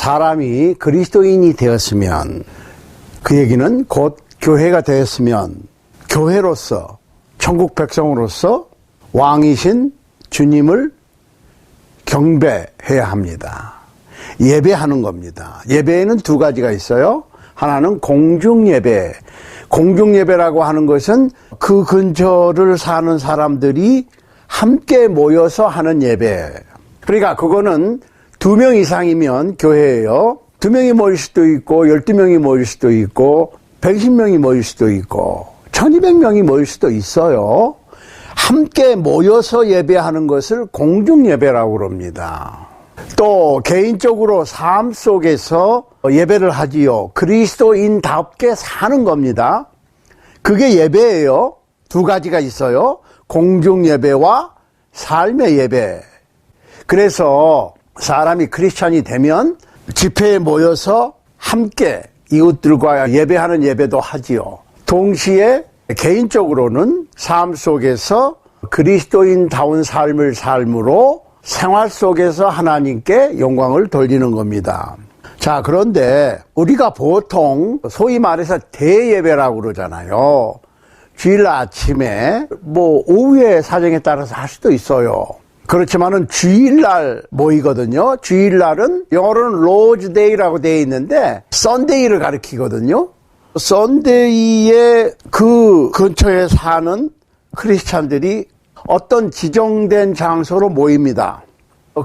사람이 그리스도인이 되었으면, 그 얘기는 곧 교회가 되었으면 교회로서, 천국 백성으로서 왕이신 주님을 경배해야 합니다. 예배하는 겁니다. 예배에는 두 가지가 있어요. 하나는 공중예배. 공중예배라고 하는 것은 그 근처를 사는 사람들이 함께 모여서 하는 예배. 그러니까 그거는 2명 이상이면 교회예요. 2명이 모일 수도 있고 12명이 모일 수도 있고 120명이 모일 수도 있고 1200명이 모일 수도 있어요. 함께 모여서 예배하는 것을 공중예배라고 그럽니다. 또 개인적으로 삶 속에서 예배를 하지요. 그리스도인답게 사는 겁니다. 그게 예배예요. 두 가지가 있어요. 공중예배와 삶의 예배. 그래서 사람이 크리스찬이 되면 집회에 모여서 함께 이웃들과 예배하는 예배도 하지요. 동시에 개인적으로는 삶 속에서 그리스도인다운 삶을 삶으로 생활 속에서 하나님께 영광을 돌리는 겁니다. 자, 그런데 우리가 보통 소위 말해서 대예배라고 그러잖아요. 주일 아침에 오후에 사정에 따라서 할 수도 있어요. 그렇지만은 주일날 모이거든요. 주일날은 영어로는 로즈데이라고 되어 있는데 썬데이를 가리키거든요. 썬데이에 그 근처에 사는 크리스찬들이 어떤 지정된 장소로 모입니다.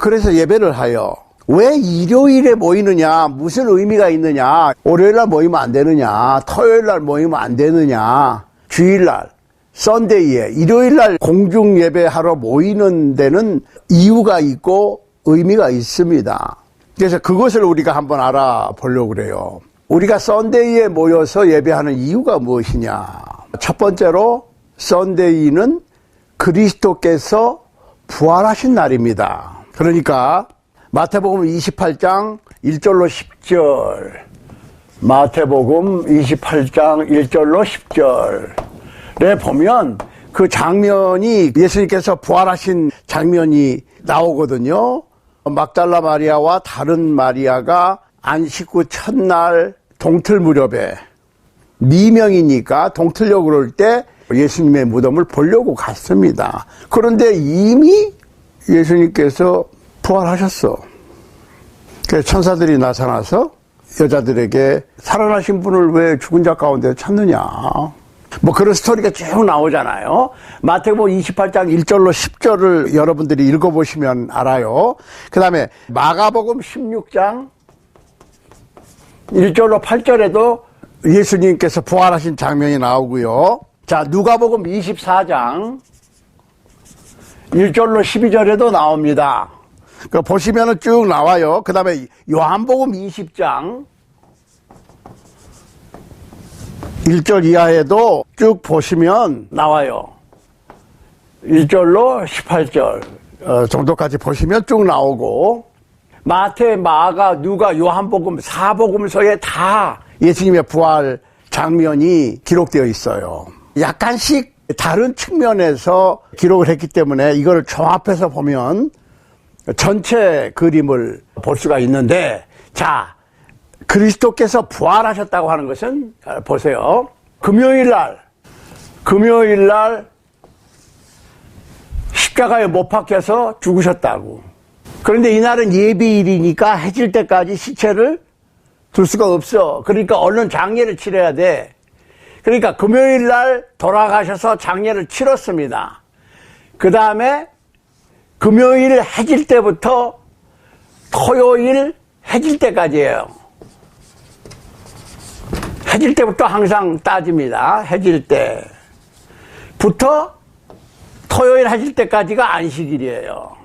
그래서 예배를 하여. 왜 일요일에 모이느냐, 무슨 의미가 있느냐, 월요일날 모이면 안 되느냐, 토요일날 모이면 안 되느냐, 주일날, 썬데이에, 일요일날 공중예배하러 모이는 데는 이유가 있고 의미가 있습니다. 그래서 그것을 우리가 한번 알아보려고 그래요. 우리가 썬데이에 모여서 예배하는 이유가 무엇이냐. 첫 번째로 썬데이는 그리스도께서 부활하신 날입니다. 그러니까 마태복음 28장 1절로 10절, 마태복음 28장 1절로 10절에 보면 그 장면이 예수님께서 부활하신 장면이 나오거든요. 막달라 마리아와 다른 마리아가 안식 후 첫날 동틀 무렵에 미명이니까 동틀려고 그럴 때 예수님의 무덤을 보려고 갔습니다. 그런데 이미 예수님께서 부활하셨어. 그래서 천사들이 나타나서 여자들에게 살아나신 분을 왜 죽은 자 가운데 찾느냐. 그런 스토리가 쭉 나오잖아요. 마태복음 28장 1절로 10절을 여러분들이 읽어보시면 알아요. 그 다음에 마가복음 16장 1절로 8절에도 예수님께서 부활하신 장면이 나오고요. 자, 누가복음 24장 1절로 12절에도 나옵니다. 보시면은 쭉 나와요. 그 다음에 요한복음 20장 1절 이하에도 쭉 보시면 나와요. 1절로 18절 정도까지 보시면 쭉 나오고, 마태, 마가, 누가, 요한복음 4복음서에 다 예수님의 부활 장면이 기록되어 있어요. 약간씩 다른 측면에서 기록을 했기 때문에 이걸 종합해서 보면 전체 그림을 볼 수가 있는데, 자, 그리스도께서 부활하셨다고 하는 것은 보세요. 금요일날 십자가에 못 박혀서 죽으셨다고. 그런데 이날은 예비일이니까 해질 때까지 시체를 둘 수가 없어. 그러니까 얼른 장례를 치러야 돼. 그러니까 금요일날 돌아가셔서 장례를 치렀습니다. 그 다음에 금요일 해질 때부터 토요일 해질 때까지예요. 해질 때부터 항상 따집니다. 해질 때부터 토요일 해질 때까지가 안식일이에요.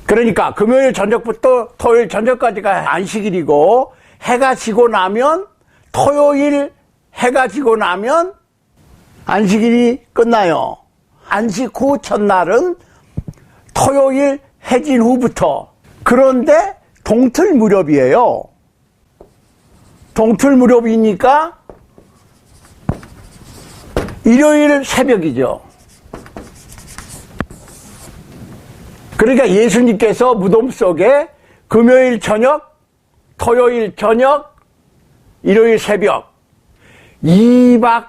그러니까 금요일 저녁부터 토요일 저녁까지가 안식일이고, 해가 지고 나면, 토요일 해가 지고 나면 안식일이 끝나요. 안식 후 첫날은 토요일 해진 후부터. 그런데 동틀 무렵이에요. 동틀 무렵이니까 일요일 새벽이죠. 그러니까 예수님께서 무덤 속에 금요일 저녁, 토요일 저녁, 일요일 새벽 2박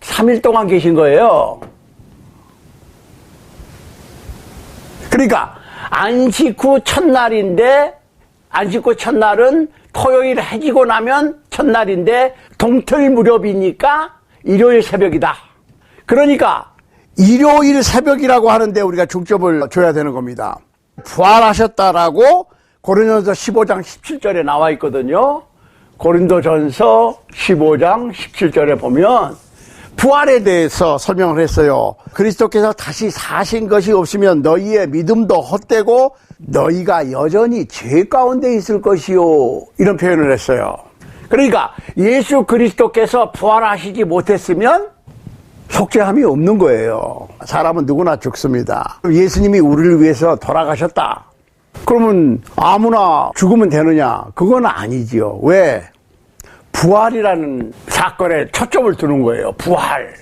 3일 동안 계신 거예요. 그러니까 안식 후 첫날인데, 안식 후 첫날은 토요일 해지고 나면 첫날인데 동틀 무렵이니까 일요일 새벽이다. 그러니까 일요일 새벽이라고 하는데 우리가 중점을 줘야 되는 겁니다. 부활하셨다라고 고린도전서 15장 17절에 나와 있거든요. 고린도전서 15장 17절에 보면 부활에 대해서 설명을 했어요. 그리스도께서 다시 사신 것이 없으면 너희의 믿음도 헛되고 너희가 여전히 죄 가운데 있을 것이요, 이런 표현을 했어요. 그러니까 예수 그리스도께서 부활하시지 못했으면 속죄함이 없는 거예요. 사람은 누구나 죽습니다. 예수님이 우리를 위해서 돌아가셨다. 그러면 아무나 죽으면 되느냐? 그건 아니지요. 왜? 부활이라는 사건에 초점을 두는 거예요. 부활.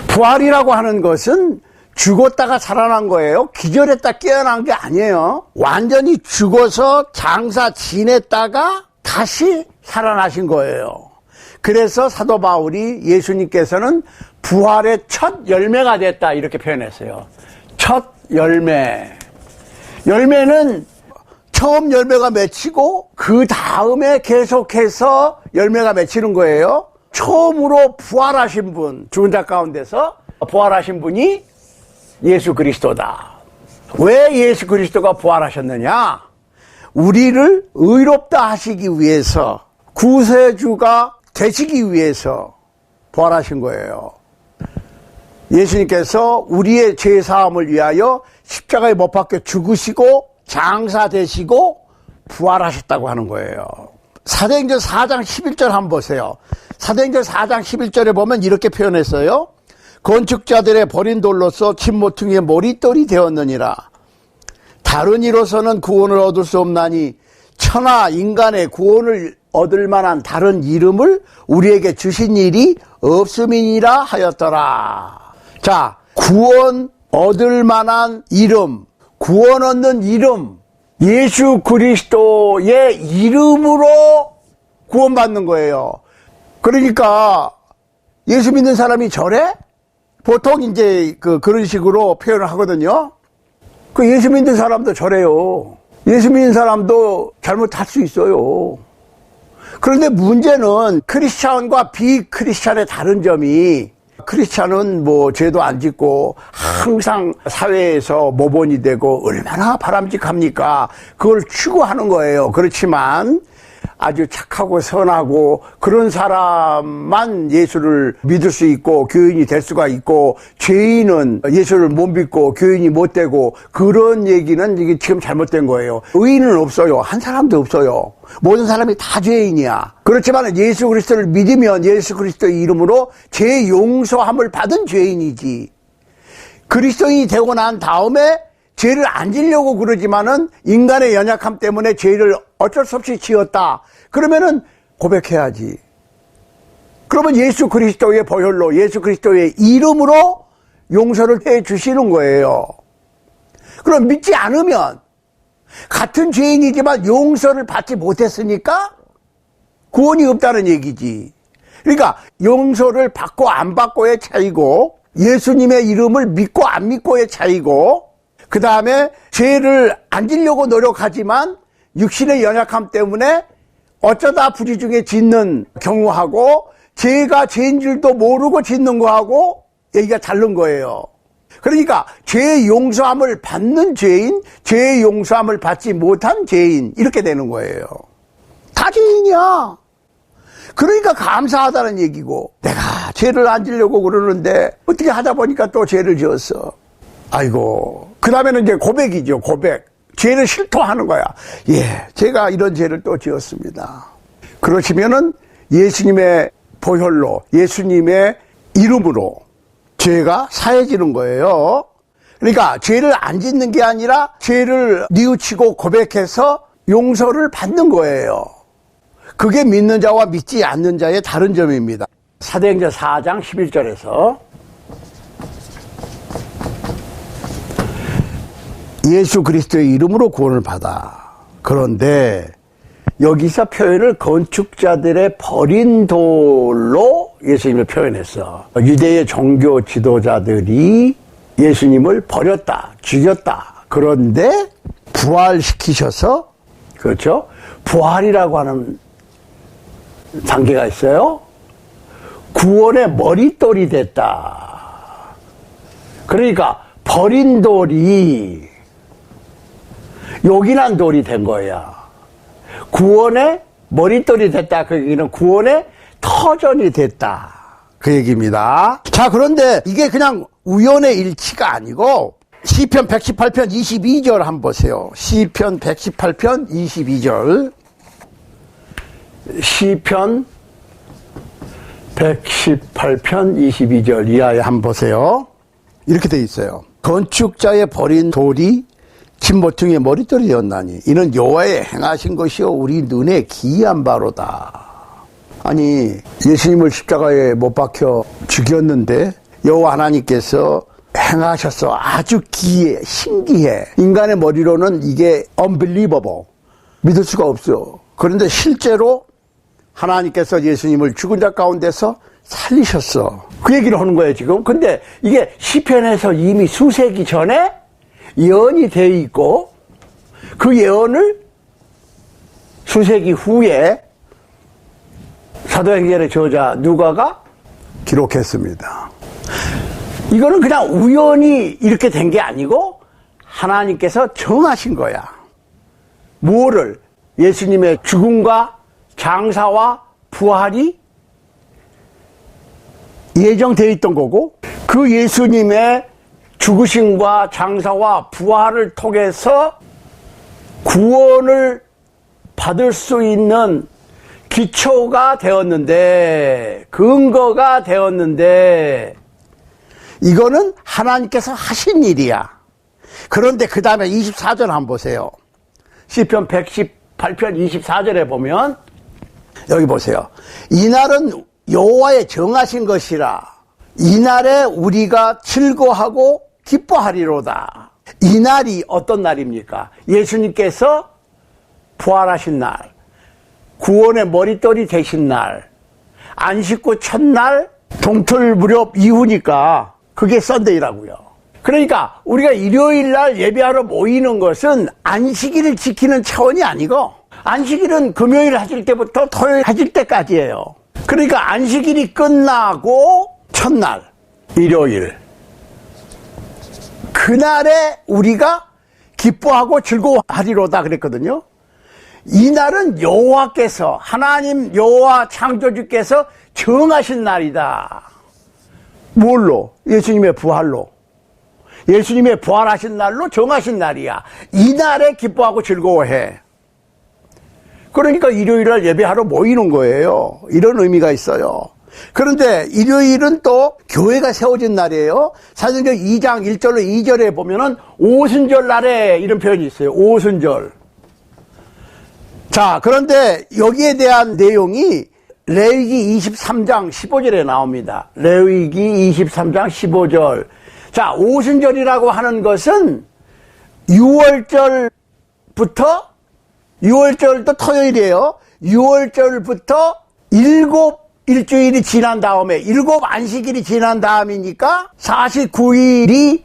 부활이라고 하는 것은 죽었다가 살아난 거예요. 기절했다 깨어난 게 아니에요. 완전히 죽어서 장사 지냈다가 다시 살아나신 거예요. 그래서 사도 바울이 예수님께서는 부활의 첫 열매가 됐다, 이렇게 표현했어요. 첫 열매. 열매는 처음 열매가 맺히고 그 다음에 계속해서 열매가 맺히는 거예요. 처음으로 부활하신 분, 죽은 자 가운데서 부활하신 분이 예수 그리스도다. 왜 예수 그리스도가 부활하셨느냐? 우리를 의롭다 하시기 위해서, 구세주가 되시기 위해서 부활하신 거예요. 예수님께서 우리의 죄사함을 위하여 십자가에 못 박혀 죽으시고 장사되시고 부활하셨다고 하는 거예요. 사도행전 4장 11절 한번 보세요. 사도행전 4장 11절에 보면 이렇게 표현했어요. 건축자들의 버린 돌로서 진모퉁이의 머릿돌이 되었느니라. 다른 이로서는 구원을 얻을 수 없나니 천하 인간의 구원을 얻을 만한 다른 이름을 우리에게 주신 일이 없음이니라 하였더라. 자, 구원 얻을 만한 이름, 구원 얻는 이름, 예수 그리스도의 이름으로 구원받는 거예요. 그러니까 예수 믿는 사람이 저래? 보통 이제 그런 식으로 표현을 하거든요. 그 예수 믿는 사람도 저래요. 예수 믿는 사람도 잘못할 수 있어요. 그런데 문제는 크리스찬과 비크리스찬의 다른 점이, 크리스찬은 뭐 죄도 안 짓고 항상 사회에서 모범이 되고 얼마나 바람직합니까? 그걸 추구하는 거예요. 그렇지만 아주 착하고 선하고 그런 사람만 예수를 믿을 수 있고 교인이 될 수가 있고, 죄인은 예수를 못 믿고 교인이 못 되고, 그런 얘기는 이게 지금 잘못된 거예요. 의인은 없어요. 한 사람도 없어요. 모든 사람이 다 죄인이야. 그렇지만 예수 그리스도를 믿으면 예수 그리스도의 이름으로 죄 용서함을 받은 죄인이지. 그리스도인이 되고 난 다음에 죄를 안 지려고 그러지만은 인간의 연약함 때문에 죄를 어쩔 수 없이 지었다. 그러면은 고백해야지. 그러면 예수 그리스도의 보혈로, 예수 그리스도의 이름으로 용서를 해 주시는 거예요. 그럼 믿지 않으면, 같은 죄인이지만 용서를 받지 못했으니까 구원이 없다는 얘기지. 그러니까 용서를 받고 안 받고의 차이고, 예수님의 이름을 믿고 안 믿고의 차이고, 그 다음에 죄를 안 지려고 노력하지만 육신의 연약함 때문에 어쩌다 부지 중에 짓는 경우하고, 죄가 죄인 줄도 모르고 짓는 거하고 얘기가 다른 거예요. 그러니까 죄 용서함을 받는 죄인, 죄 용서함을 받지 못한 죄인, 이렇게 되는 거예요. 다 죄인이야. 그러니까 감사하다는 얘기고, 내가 죄를 안 지려고 그러는데 어떻게 하다 보니까 또 죄를 지었어. 아이고. 그 다음에는 이제 고백이죠. 고백. 죄를 실토하는 거야. 예, 제가 이런 죄를 또 지었습니다. 그러시면은 예수님의 보혈로, 예수님의 이름으로 죄가 사해지는 거예요. 그러니까 죄를 안 짓는 게 아니라 죄를 뉘우치고 고백해서 용서를 받는 거예요. 그게 믿는 자와 믿지 않는 자의 다른 점입니다. 사도행전 4장 11절에서 예수 그리스도의 이름으로 구원을 받아. 그런데 여기서 표현을 건축자들의 버린 돌로 예수님을 표현했어. 유대의 종교 지도자들이 예수님을 버렸다, 죽였다. 그런데 부활시키셔서, 그렇죠? 부활이라고 하는 단계가 있어요. 구원의 머릿돌이 됐다. 그러니까 버린 돌이 요긴한 돌이 된 거야. 구원의 머릿돌이 됐다. 그 얘기는 구원의 터전이 됐다. 그 얘기입니다. 자, 그런데 이게 그냥 우연의 일치가 아니고 시편 118편 22절 한번 보세요. 시편 118편 22절. 시편 118편 22절 이하에 한번 보세요. 이렇게 돼 있어요. 건축자의 버린 돌이 진모퉁이의 머릿돌이 되었나니 이는 여호와의 행하신 것이요 우리 눈에 기이한 바로다. 아니, 예수님을 십자가에 못 박혀 죽였는데 여호와 하나님께서 행하셨어. 아주 기이해, 신기해. 인간의 머리로는 이게 unbelievable, 믿을 수가 없어. 그런데 실제로 하나님께서 예수님을 죽은 자 가운데서 살리셨어. 그 얘기를 하는 거예요 지금. 근데 이게 시편에서 이미 수세기 전에 예언이 돼 있고, 그 예언을 수세기 후에 사도행전의 저자 누가가 기록했습니다. 이거는 그냥 우연히 이렇게 된 게 아니고 하나님께서 정하신 거야. 뭐를? 예수님의 죽음과 장사와 부활이 예정되어 있던 거고, 그 예수님의 죽으심과 장사와 부활을 통해서 구원을 받을 수 있는 기초가 되었는데, 근거가 되었는데, 이거는 하나님께서 하신 일이야. 그런데 그 다음에 24절 한번 보세요. 시편 118편 24절에 보면 여기 보세요. 이날은 여호와의 정하신 것이라. 이날에 우리가 즐거워하고 기뻐하리로다. 이날이 어떤 날입니까? 예수님께서 부활하신 날, 구원의 머릿돌이 되신 날, 안식구 첫날, 동틀 무렵 이후니까 그게 썬데이라고요. 그러니까 우리가 일요일 날 예배하러 모이는 것은 안식일을 지키는 차원이 아니고, 안식일은 금요일 하실 때부터 토요일 하실 때까지예요. 그러니까 안식일이 끝나고 첫날, 일요일, 그날에 우리가 기뻐하고 즐거워하리로다 그랬거든요. 이날은 여호와께서, 하나님 여호와 창조주께서 정하신 날이다. 뭘로? 예수님의 부활로. 예수님의 부활하신 날로 정하신 날이야. 이날에 기뻐하고 즐거워해. 그러니까 일요일날 예배하러 모이는 거예요. 이런 의미가 있어요. 그런데 일요일은 또 교회가 세워진 날이에요. 사도행전 2장 1절로 2절에 보면은 오순절 날에 이런 표현이 있어요. 오순절. 자, 그런데 여기에 대한 내용이 레위기 23장 15절에 나옵니다. 레위기 23장 15절. 자, 오순절이라고 하는 것은 6월절부터, 6월절도 토요일이에요. 6월절부터 7일주일이 지난 다음에 7 안식일이 지난 다음이니까 49일이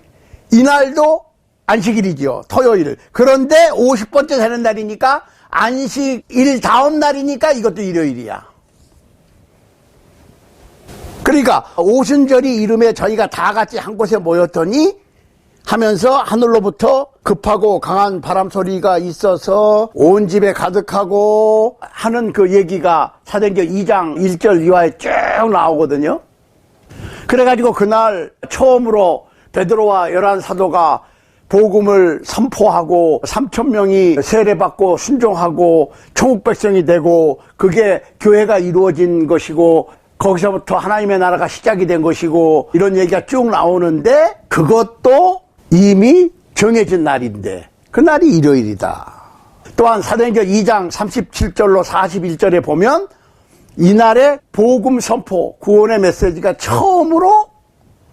이날도 안식일이죠. 토요일. 그런데 50번째 되는 날이니까 안식일 다음 날이니까 이것도 일요일이야. 그러니까 오순절이 이름에 저희가 다 같이 한 곳에 모였더니 하면서 하늘로부터 급하고 강한 바람 소리가 있어서 온 집에 가득하고 하는 그 얘기가 사도행전 2장 1절 이하에 쭉 나오거든요. 그래가지고 그날 처음으로 베드로와 11사도가 복음을 선포하고 3,000명이 세례받고 순종하고 천국 백성이 되고, 그게 교회가 이루어진 것이고 거기서부터 하나님의 나라가 시작이 된 것이고, 이런 얘기가 쭉 나오는데, 그것도 이미 정해진 날인데 그 날이 일요일이다. 또한 사도행전 2장 37절로 41절에 보면 이날에 복음 선포, 구원의 메시지가 처음으로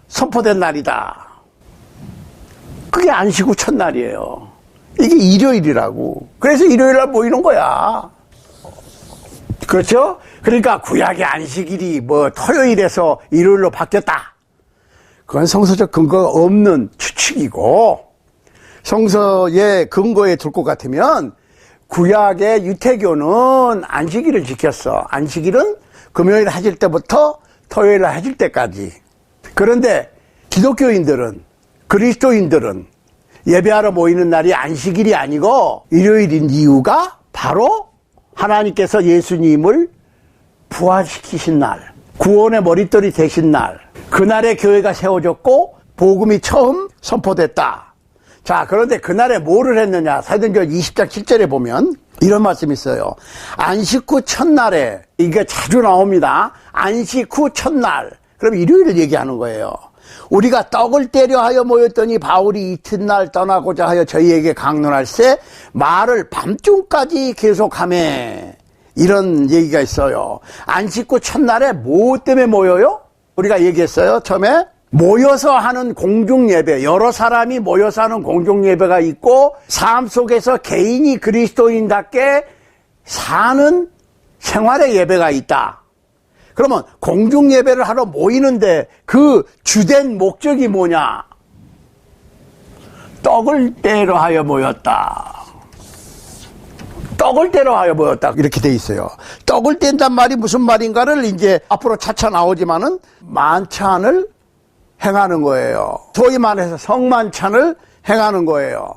선포된 날이다. 그게 안식 후 첫날이에요. 이게 일요일이라고. 그래서 일요일날 모이는 거야. 그렇죠? 그러니까 구약의 안식일이 뭐 토요일에서 일요일로 바뀌었다. 그건 성서적 근거가 없는 추측이고, 성서의 근거에 둘 것 같으면 구약의 유태교는 안식일을 지켰어. 안식일은 금요일 하실 때부터 토요일 하실 때까지. 그런데 기독교인들은, 그리스도인들은 예배하러 모이는 날이 안식일이 아니고 일요일인 이유가 바로 하나님께서 예수님을 부활시키신 날, 구원의 머릿돌이 되신 날, 그날에 교회가 세워졌고 복음이 처음 선포됐다. 자, 그런데 그날에 뭐를 했느냐? 사도행전 20장 7절에 보면 이런 말씀이 있어요. 안식 후 첫날에, 이게 자주 나옵니다. 안식 후 첫날. 그럼 일요일을 얘기하는 거예요. 우리가 떡을 떼려 하여 모였더니 바울이 이튿날 떠나고자 하여 저희에게 강론할세 말을 밤중까지 계속하매. 이런 얘기가 있어요. 안식 후 첫날에 뭐 때문에 모여요? 우리가 얘기했어요. 처음에 모여서 하는 공중예배, 여러 사람이 모여서 하는 공중예배가 있고 삶 속에서 개인이 그리스도인답게 사는 생활의 예배가 있다. 그러면 공중예배를 하러 모이는데 그 주된 목적이 뭐냐? 떡을 떼러 하여 모였다. 떡을 떼러 하여 모였다. 이렇게 돼 있어요. 떡을 뗀단 말이 무슨 말인가를 이제 앞으로 차차 나오지만은 만찬을 행하는 거예요. 소위 말해서 성만찬을 행하는 거예요.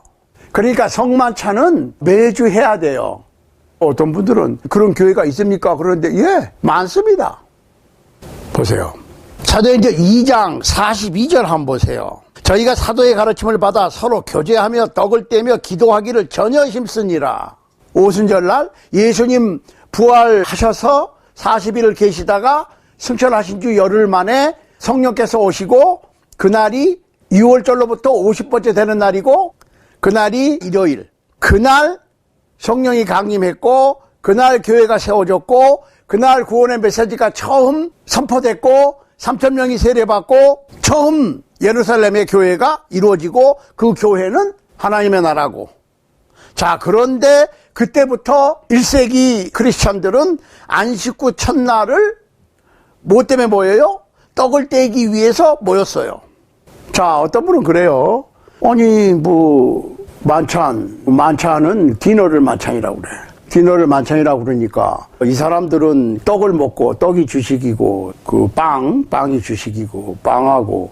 그러니까 성만찬은 매주 해야 돼요. 어떤 분들은 그런 교회가 있습니까? 그런데 예, 많습니다. 보세요. 사도행전 2장 42절 한번 보세요. 저희가 사도의 가르침을 받아 서로 교제하며 떡을 떼며 기도하기를 전혀 힘쓰니라. 오순절날 예수님 부활하셔서 40일을 계시다가 승천하신 주 열흘 만에 성령께서 오시고 그날이 6월절로부터 50번째 되는 날이고 그날이 일요일. 그날 성령이 강림했고 그날 교회가 세워졌고 그날 구원의 메시지가 처음 선포됐고 3,000명이 세례받고 처음 예루살렘의 교회가 이루어지고 그 교회는 하나님의 나라고. 자, 그런데 그때부터 1세기 크리스찬들은 안식 후 첫날을 뭐 때문에 모여요? 떡을 떼기 위해서 모였어요. 자, 어떤 분은 그래요. 아니 만찬은 디너를 만찬이라고 그래. 디너를 만찬이라고 그러니까 이 사람들은 떡을 먹고 떡이 주식이고 그 빵이 주식이고 빵하고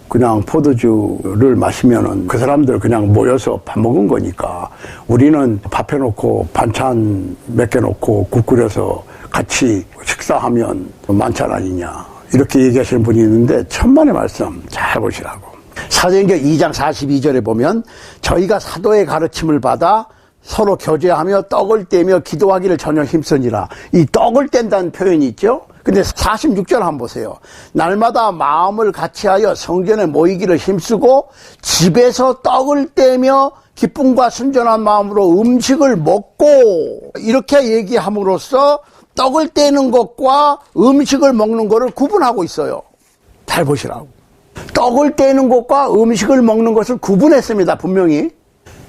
그냥 포도주를 마시면은 그 사람들 그냥 모여서 밥 먹은 거니까 우리는 밥 해놓고 반찬 몇 개 놓고 국 끓여서 같이 식사하면 만찬 아니냐 이렇게 얘기하시는 분이 있는데 천만의 말씀 잘 보시라고. 사도행전 2장 42절에 보면 저희가 사도의 가르침을 받아 서로 교제하며 떡을 떼며 기도하기를 전혀 힘쓰니라. 이 떡을 뗀다는 표현이 있죠. 근데 46절 한번 보세요. 날마다 마음을 같이하여 성전에 모이기를 힘쓰고 집에서 떡을 떼며 기쁨과 순전한 마음으로 음식을 먹고 이렇게 얘기함으로써 떡을 떼는 것과 음식을 먹는 것을 구분하고 있어요. 잘 보시라고. 떡을 떼는 것과 음식을 먹는 것을 구분했습니다. 분명히.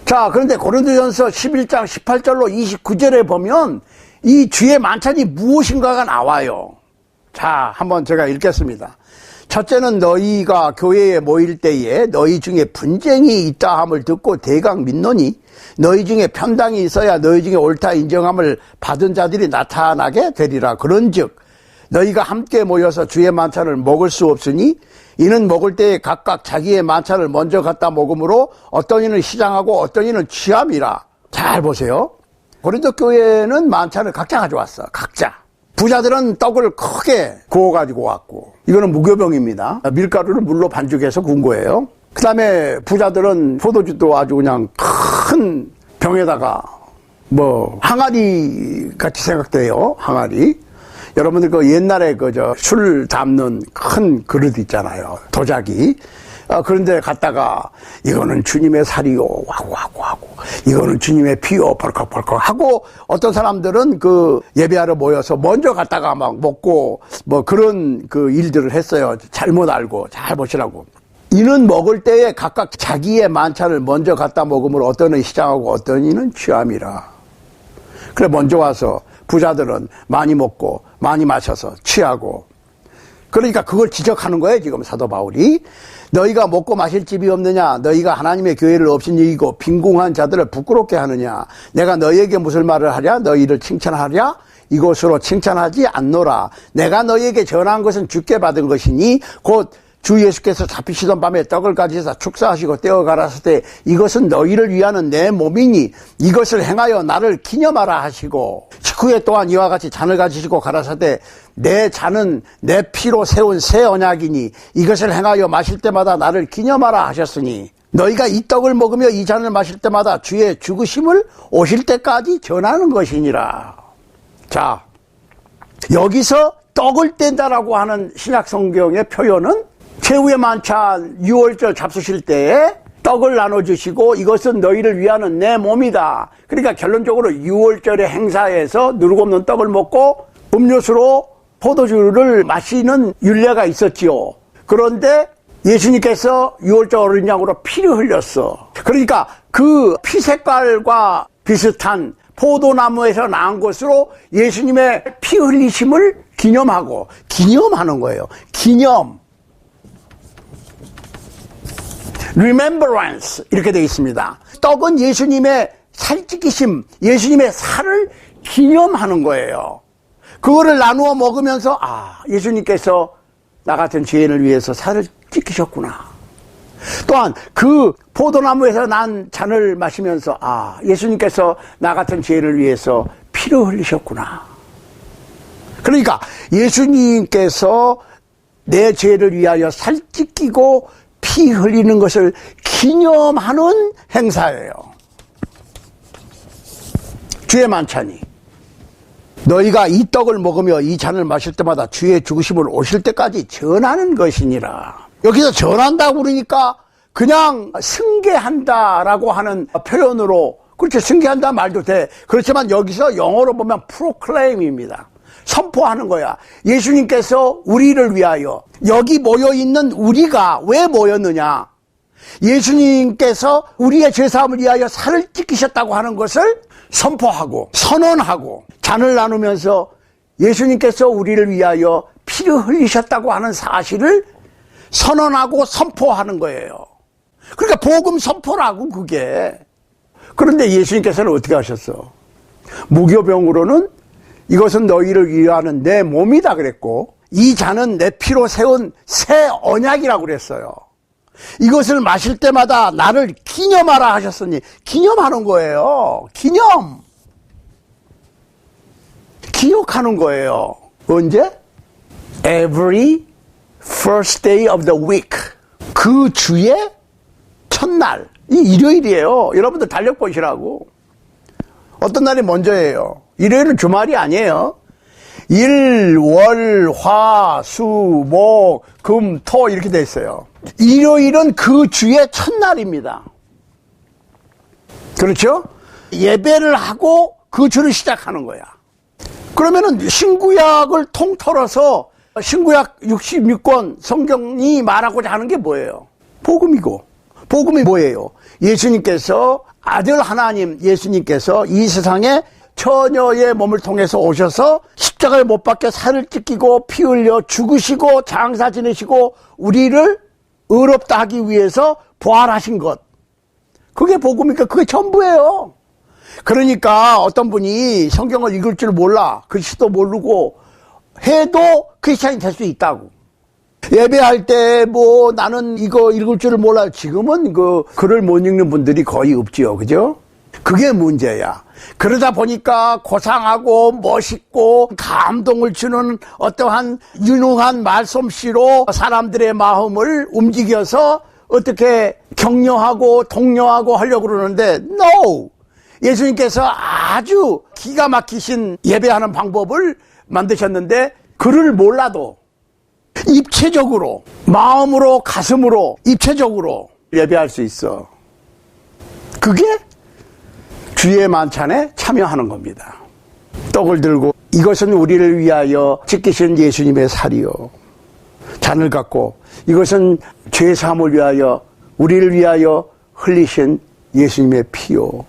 자, 그런데 고린도전서 11장 18절로 29절에 보면 이 주의 만찬이 무엇인가가 나와요. 자, 한번 제가 읽겠습니다. 첫째는 너희가 교회에 모일 때에 너희 중에 분쟁이 있다 함을 듣고 대강 믿노니 너희 중에 편당이 있어야 너희 중에 옳다 인정함을 받은 자들이 나타나게 되리라. 그런즉 너희가 함께 모여서 주의 만찬을 먹을 수 없으니 이는 먹을 때에 각각 자기의 만찬을 먼저 갖다 먹으므로 어떤 이는 시장하고 어떤 이는 취함이라. 잘 보세요. 고린도 교회는 만찬을 각자 가져왔어. 각자. 부자들은 떡을 크게 구워가지고 왔고 이거는 무교병입니다. 밀가루를 물로 반죽해서 구운 거예요. 그 다음에 부자들은 포도주도 아주 그냥 큰 병에다가 항아리 같이 생각돼요. 항아리. 여러분들 그 옛날에 술 담는 큰 그릇 있잖아요. 도자기. 그런데 갔다가 이거는 주님의 살이요 하고 이거는 주님의 피요 벌컥벌컥 하고 어떤 사람들은 그 예배하러 모여서 먼저 갔다가 막 먹고 그런 그 일들을 했어요. 잘못 알고. 잘 보시라고. 이는 먹을 때에 각각 자기의 만찬을 먼저 갖다 먹음으로 어떤 이는 시장하고 어떤 이는 취함이라. 그래 먼저 와서 부자들은 많이 먹고 많이 마셔서 취하고, 그러니까 그걸 지적하는 거예요 지금 사도 바울이. 너희가 먹고 마실 집이 없느냐, 너희가 하나님의 교회를 없인 이이고 빈궁한 자들을 부끄럽게 하느냐, 내가 너희에게 무슨 말을 하랴, 너희를 칭찬하랴, 이것으로 칭찬하지 않노라. 내가 너희에게 전한 것은 주께 받은 것이니 곧 주 예수께서 잡히시던 밤에 떡을 가지사 축사하시고 떼어 가라사대 때 이것은 너희를 위하는 내 몸이니 이것을 행하여 나를 기념하라 하시고, 식후에 또한 이와 같이 잔을 가지시고 가라사대 내 잔은 내 피로 세운 새 언약이니 이것을 행하여 마실 때마다 나를 기념하라 하셨으니 너희가 이 떡을 먹으며 이 잔을 마실 때마다 주의 죽으심을 오실 때까지 전하는 것이니라. 자, 여기서 떡을 뗀다라고 하는 신약 성경의 표현은 최후의 만찬 6월절 잡수실 때에 떡을 나눠주시고 이것은 너희를 위하는 내 몸이다. 그러니까 결론적으로 6월절의 행사에서 누룩 없는 떡을 먹고 음료수로 포도주를 마시는 율례가 있었지요. 그런데 예수님께서 6월절 어린 양으로 피를 흘렸어. 그러니까 그 피 색깔과 비슷한 포도나무에서 나온 것으로 예수님의 피 흘리심을 기념하는 거예요. 기념. Remembrance 이렇게 되어 있습니다. 떡은 예수님의 살찌기심, 예수님의 살을 기념하는 거예요. 그거를 나누어 먹으면서 예수님께서 나 같은 죄인을 위해서 살을 찢기셨구나. 또한 그 포도나무에서 난 잔을 마시면서 예수님께서 나 같은 죄인을 위해서 피를 흘리셨구나. 그러니까 예수님께서 내 죄를 위하여 살 찢기고 피 흘리는 것을 기념하는 행사예요. 주의 만찬이 너희가 이 떡을 먹으며 이 잔을 마실 때마다 주의 죽으심을 오실 때까지 전하는 것이니라. 여기서 전한다고 그러니까 그냥 승계한다라고 하는 표현으로, 그렇죠, 승계한다 말도 돼. 그렇지만 여기서 영어로 보면 proclaim입니다. 선포하는 거야. 예수님께서 우리를 위하여, 여기 모여있는 우리가 왜 모였느냐, 예수님께서 우리의 죄사함을 위하여 살을 찢기셨다고 하는 것을 선포하고 선언하고, 잔을 나누면서 예수님께서 우리를 위하여 피를 흘리셨다고 하는 사실을 선언하고 선포하는 거예요. 그러니까 복음 선포라고 그게. 그런데 예수님께서는 어떻게 하셨어? 무교병으로는 이것은 너희를 위하는 내 몸이다 그랬고, 이 잔은 내 피로 세운 새 언약이라고 그랬어요. 이것을 마실 때마다 나를 기념하라 하셨으니 기념하는 거예요. 기억하는 거예요. 언제? Every first day of the week. 그 주의 첫날. 이 일요일이에요. 여러분들 달력 보시라고. 어떤 날이 먼저예요? 일요일은 주말이 아니에요. 일, 월, 화, 수, 목, 금, 토 이렇게 돼 있어요. 일요일은 그 주의 첫날입니다. 그렇죠? 예배를 하고 그 주를 시작하는 거야. 그러면은 신구약을 통틀어서 신구약 66권 성경이 말하고자 하는 게 뭐예요? 복음이고, 복음이 뭐예요? 예수님께서, 아들 하나님 예수님께서 이 세상에 처녀의 몸을 통해서 오셔서 십자가에 못 박혀 살을 찢기고 피 흘려 죽으시고 장사 지내시고 우리를 의롭다 하기 위해서 부활하신 것. 그게 복음이니까 그게 전부예요. 그러니까 어떤 분이 성경을 읽을 줄 몰라, 글씨도 모르고 해도 크리스찬이 될 수 있다고. 예배할 때 뭐 나는 이거 읽을 줄을 몰라요. 지금은 그 글을 못 읽는 분들이 거의 없지요. 그죠? 그게 문제야. 그러다 보니까 고상하고 멋있고 감동을 주는 어떠한 유능한 말솜씨로 사람들의 마음을 움직여서 어떻게 격려하고 독려하고 하려고 그러는데, no! 예수님께서 아주 기가 막히신 예배하는 방법을 만드셨는데, 글을 몰라도 입체적으로, 마음으로, 가슴으로, 입체적으로 예배할 수 있어. 그게 주의 만찬에 참여하는 겁니다. 떡을 들고 이것은 우리를 위하여 찢기신 예수님의 살이요. 잔을 갖고 이것은 죄 사함을 위하여 우리를 위하여 흘리신 예수님의 피요.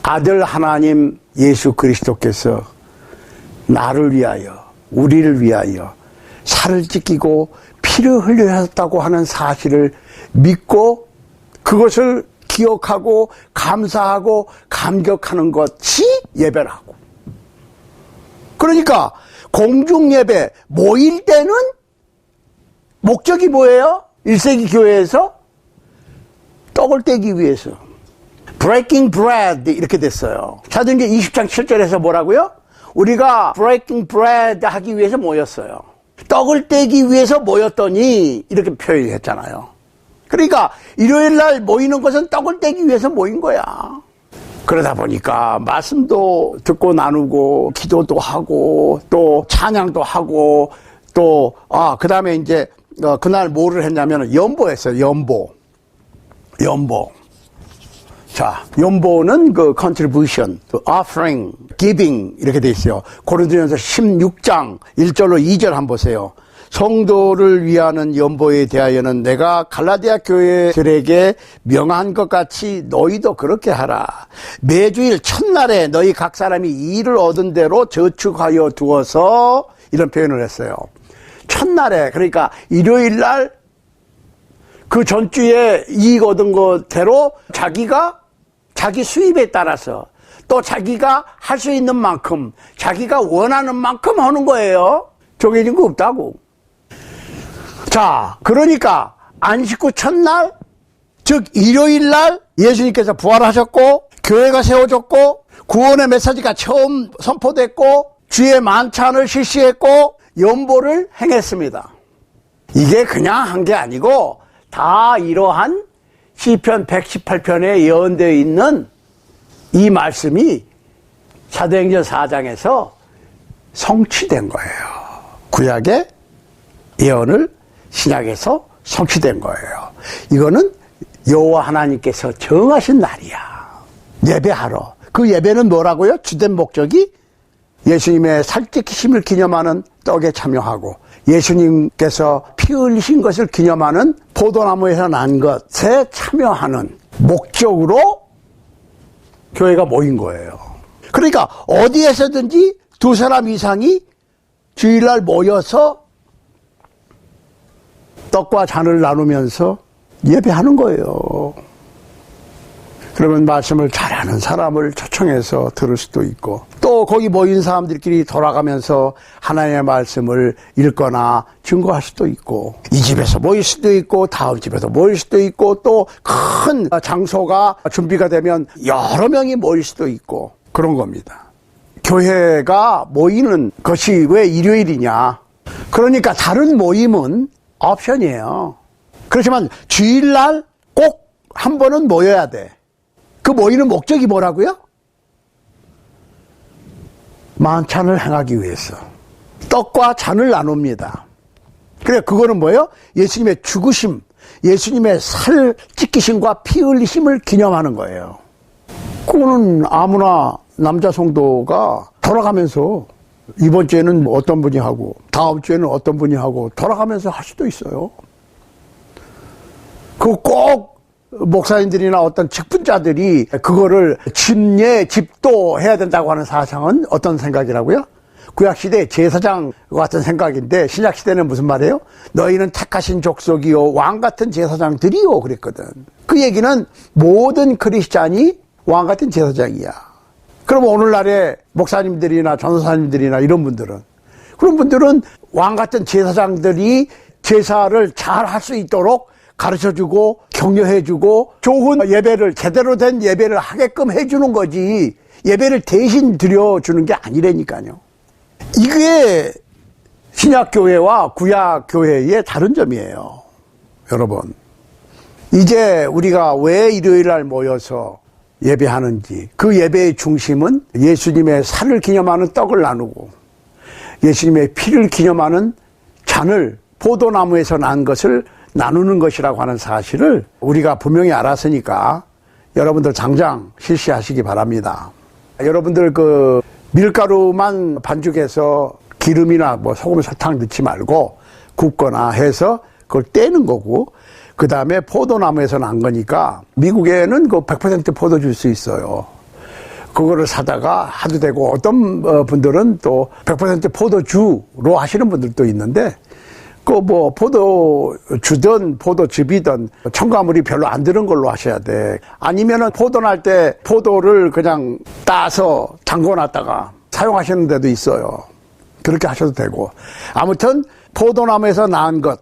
아들 하나님 예수 그리스도께서 나를 위하여 우리를 위하여 살을 찢기고 피를 흘리셨다고 하는 사실을 믿고 그것을 기억하고 감사하고 감격하는 것이 예배라고. 그러니까 공중예배 모일 때는 목적이 뭐예요? 1세기 교회에서 떡을 떼기 위해서 breaking bread 이렇게 됐어요. 사도행전 20장 7절에서 뭐라고요? 우리가 breaking bread 하기 위해서 모였어요. 떡을 떼기 위해서 모였더니 이렇게 표현했잖아요. 그러니까 일요일 날 모이는 것은 떡을 떼기 위해서 모인 거야. 그러다 보니까 말씀도 듣고 나누고 기도도 하고 또 찬양도 하고 또 그 다음에 이제 그날 뭐를 했냐면 연보했어요. 연보. 자, 연보는 그 contribution, offering, giving 이렇게 돼 있어요. 고린도전서 16장 1절로 2절 한번 보세요. 성도를 위하는 연보에 대하여는 내가 갈라디아 교회들에게 명한 것 같이 너희도 그렇게 하라. 매주일 첫날에 너희 각 사람이 이익을 얻은 대로 저축하여 두어서 이런 표현을 했어요. 첫날에, 그러니까 일요일 날 그 전주에 이익 얻은 것대로 자기 수입에 따라서 또 자기가 할 수 있는 만큼 자기가 원하는 만큼 하는 거예요. 정해진 거 없다고. 자, 그러니까 안식구 첫날, 즉 일요일 날 예수님께서 부활하셨고 교회가 세워졌고 구원의 메시지가 처음 선포됐고 주의 만찬을 실시했고 연보를 행했습니다. 이게 그냥 한 게 아니고 다 이러한 시편 118편에 예언되어 있는 이 말씀이 사도행전 4장에서 성취된 거예요. 구약의 예언을 신약에서 성취된 거예요. 이거는 여호와 하나님께서 정하신 날이야. 예배하러. 그 예배는 뭐라고요? 주된 목적이 예수님의 살찌기심을 기념하는 떡에 참여하고 예수님께서 피 흘리신 것을 기념하는 포도나무에서 난 것에 참여하는 목적으로 교회가 모인 거예요. 그러니까 어디에서든지 두 사람 이상이 주일날 모여서 떡과 잔을 나누면서 예배하는 거예요. 그러면 말씀을 잘하는 사람을 초청해서 들을 수도 있고 또 거기 모인 사람들끼리 돌아가면서 하나님의 말씀을 읽거나 증거할 수도 있고 이 집에서 모일 수도 있고 다음 집에서 모일 수도 있고 또 큰 장소가 준비가 되면 여러 명이 모일 수도 있고 그런 겁니다. 교회가 모이는 것이 왜 일요일이냐. 그러니까 다른 모임은 옵션이에요. 그렇지만 주일날 꼭 한 번은 모여야 돼. 그 모이는 목적이 뭐라고요? 만찬을 행하기 위해서 떡과 잔을 나눕니다. 그래 그거는 뭐예요? 예수님의 죽으심, 예수님의 살 찢기심과 피 흘리심을 기념하는 거예요. 그거는 아무나 남자 성도가 돌아가면서 이번 주에는 어떤 분이 하고 다음 주에는 어떤 분이 하고 돌아가면서 할 수도 있어요. 그거 꼭 목사님들이나 어떤 직분자들이 그거를 집도해야 된다고 하는 사상은 어떤 생각이라고요? 구약시대 제사장 같은 생각인데 신약시대는 무슨 말이에요? 너희는 택하신 족속이요 왕같은 제사장들이요 그랬거든. 그 얘기는 모든 크리스찬이 왕같은 제사장이야. 그럼 오늘날의 목사님들이나 전도사님들이나 이런 분들은 그런 분들은 왕같은 제사장들이 제사를 잘 할 수 있도록 가르쳐주고 격려해주고 좋은 예배를 제대로 된 예배를 하게끔 해주는 거지 예배를 대신 드려주는 게 아니라니까요. 이게 신약교회와 구약교회의 다른 점이에요. 여러분 이제 우리가 왜 일요일날 모여서 예배하는지 그 예배의 중심은 예수님의 살을 기념하는 떡을 나누고 예수님의 피를 기념하는 잔을 포도나무에서 난 것을 나누는 것이라고 하는 사실을 우리가 분명히 알았으니까 여러분들 당장 실시하시기 바랍니다. 여러분들 그 밀가루만 반죽해서 기름이나 뭐 소금, 설탕 넣지 말고 굽거나 해서 그걸 떼는 거고 그 다음에 포도나무에서 난 거니까 미국에는 그 100% 포도 줄 수 있어요. 그거를 사다가 하도 되고 어떤 분들은 또 100% 포도주로 하시는 분들도 있는데 그 뭐 포도주든 포도즙이든 첨가물이 별로 안 들은 걸로 하셔야 돼. 아니면은 포도 날 때 포도를 그냥 따서 담궈놨다가 사용하시는 데도 있어요. 그렇게 하셔도 되고. 아무튼 포도나무에서 난 것,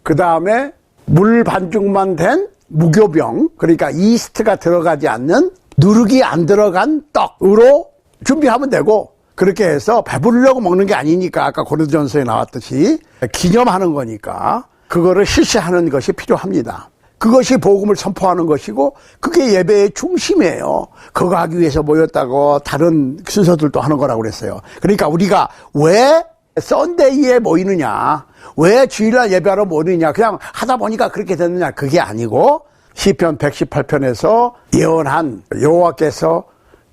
그 다음에 물 반죽만 된 무교병, 그러니까 이스트가 들어가지 않는 누룩이 안 들어간 떡으로 준비하면 되고, 그렇게 해서 배부르려고 먹는 게 아니니까 아까 고린도전서에 나왔듯이 기념하는 거니까 그거를 실시하는 것이 필요합니다. 그것이 복음을 선포하는 것이고 그게 예배의 중심이에요. 그거 하기 위해서 모였다고 다른 순서들도 하는 거라고 그랬어요. 그러니까 우리가 왜 썬데이에 모이느냐, 왜 주일날 예배하러 모이느냐, 그냥 하다 보니까 그렇게 됐느냐, 그게 아니고 시편 118편에서 예언한 여호와께서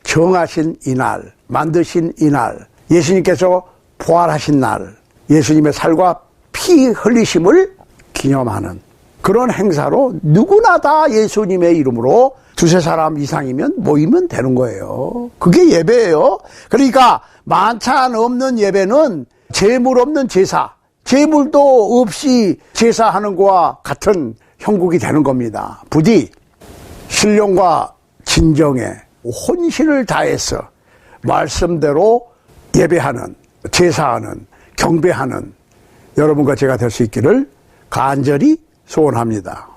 정하신 이날, 만드신 이날, 예수님께서 부활하신 날, 예수님의 살과 피 흘리심을 기념하는 그런 행사로 누구나 다 예수님의 이름으로 두세 사람 이상이면 모이면 되는 거예요. 그게 예배예요. 그러니까 만찬 없는 예배는 재물 없는 제사, 재물도 없이 제사하는 거와 같은 형국이 되는 겁니다. 부디 신령과 진정에 혼신을 다해서 말씀대로 예배하는, 제사하는, 경배하는 여러분과 제가 될 수 있기를 간절히 소원합니다.